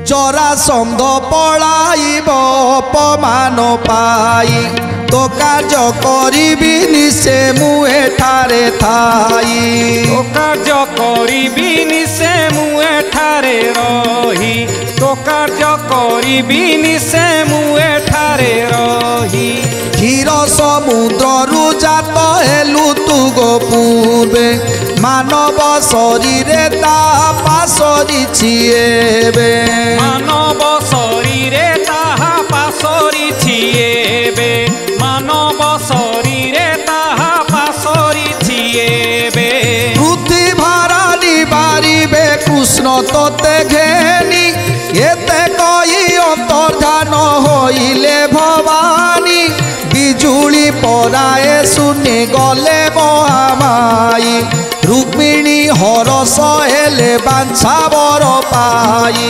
जरासंध पलाइब अपमान पाई तो कार्य करिबिनि से मु एठारे थाई तो कार्य करिबिनि से मु एठारे रही तो कार्य करिबिनि से मु एठारे रही क्षीर समुद्रु जात हेलु तु गो पूर्वे मानव शरीर ता पासरिछि एबे मानव शरीर ताहा पासरिछि एबे मानव शरीर ताहा पासरिछि एबे पृथ्वी भारा निबारिबे कृष्ण तोते घेनी एते कई अंतर्धान होइले भवानी बिजुली पराए सुनी गले महामाई रुक्मिणी हरस हेले बांछा बर पाई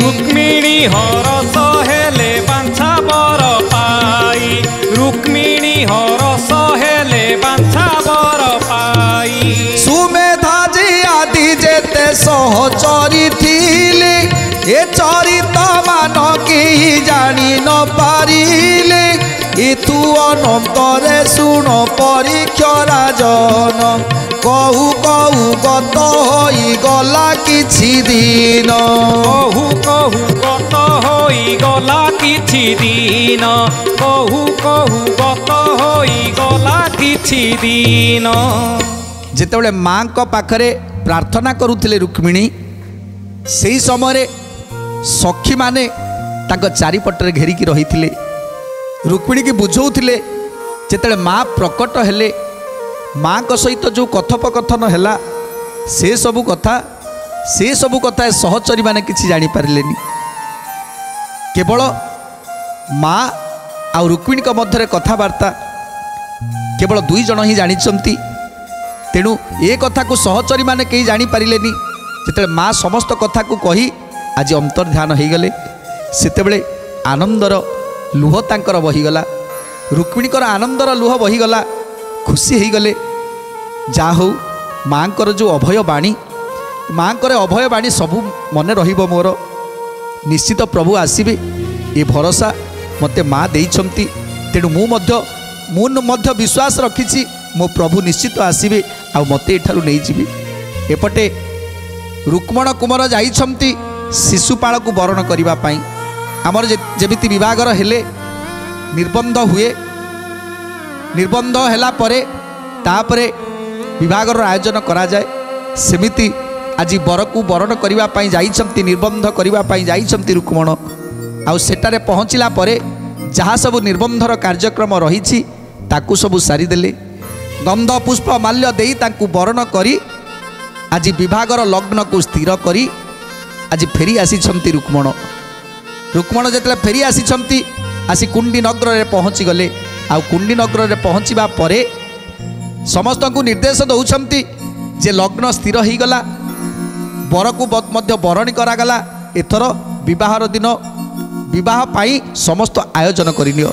रुक्मिणी हरस हेले बांछा बर पाई रुक्मिणी हरस हेले बांछा बर पाई सुमेधा जी आदि जेते सहचरी थिले ए चरित मान कि जानी न पारिले इतु अनंतरे शुण परीक्षा राजन कहू कहू गत होई गला किछि दिन कहू कहू गत होई गला किछि दिन कहू कहू गत होई गला किछि दिन जेतेबेले माँ को पाखरे प्रार्थना करुथिले रुक्मिणी सेही समय सखी माने ताको चारिपटरे घेरिकी रहिथिले रुक्मिणी की बुझौथिले जेतेबेले माँ प्रकट हेले माँ को सहित जो कथोपकथन हैला से सबु कथा सहचरी माने किछि जानि पारिलेनी केवल माँ आ रुक्मिणी को मध्य कथबार्ता केवल दुई जन ही जानिछंती तेणु ए कथा को सहचरी माने कहीं जानी पारिलेनी जेते माँ समस्त कथा को कही आज अंतर्ध्यान हो गले सेतेबेले आनंदर लुह तांकर बहीगला रुक्मिणीकर आनंदर लुह बहीगला खुशी हो गले जा हो माँकर जो अभय बाणी माँकर अभय बाणी सबू मन रहिबो मोर निश्चित प्रभु आसीबे ए भरोसा मते माँ देइछंती तेणु मु विश्वास रखिछि मो प्रभु निश्चित आसीबे आ मते एठारु नहीं जीवे एपटे रुक्मण कुमार जाइछंती शिशुपाल को वरण करिबा पई आमर जेमिति विवाहर हेले निर्बंध हुए निर्बंध हैला परे तापरे विवाहर आयोजन करा जाए सेमिति आज बर को वरण करिबा पई जाइछंती निर्बंध करिबा पई जाइछंती रुक्मण आ सेटारे पहुँचला परे जहाँ सब निर्बंधर कार्यक्रम रही ताकू सब सारीदेले गंध पुष्प माल्य देई ताकू वरण करी आज विवाहर लग्न को स्थिर करी आज फेरी आसी रुक्मण रुक्मण जेतले फेरी आसी कुंडी नगर रे पहुँची गले आ कुंडी नगर रे पहुँचवा परे समस्त को निर्देश दौरान जे लग्न स्थिर हो गला बर को मध्य बरणी करागला एथर विवाहर दिन विवाह पाई समस्त आयोजन करनियो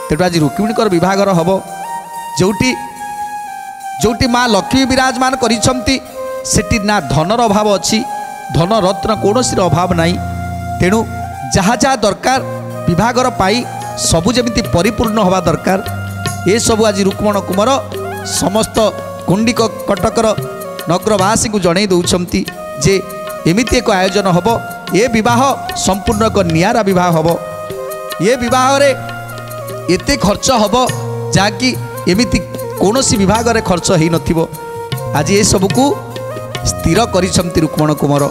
तेणु आज रुक्मिणीकर विवाहर हम जोटी जोटी माँ लक्ष्मी विराजमान करिछंती सेठी ना धनर अभाव अच्छी धन रत्न कौनसी अभाव नहीं तेणु जहाँ जहाँ दरकार विभागर पाई सबु जमिति परिपूर्ण हवा दरकार ये सब आज रुक्मण कुमार समस्त कुंडिक कटकर नगरवासी को जणई दौरान जे एमिति एक आयोजन हम ये विवाह संपूर्ण एक नियारा विवाह हम ये विवाह रे एते खर्च हम जहाँकि एमिति कौनसी विभाग रे खर्च हो नथिबो आज ये सबको स्थिर करिछंती रुक्मण कुमार।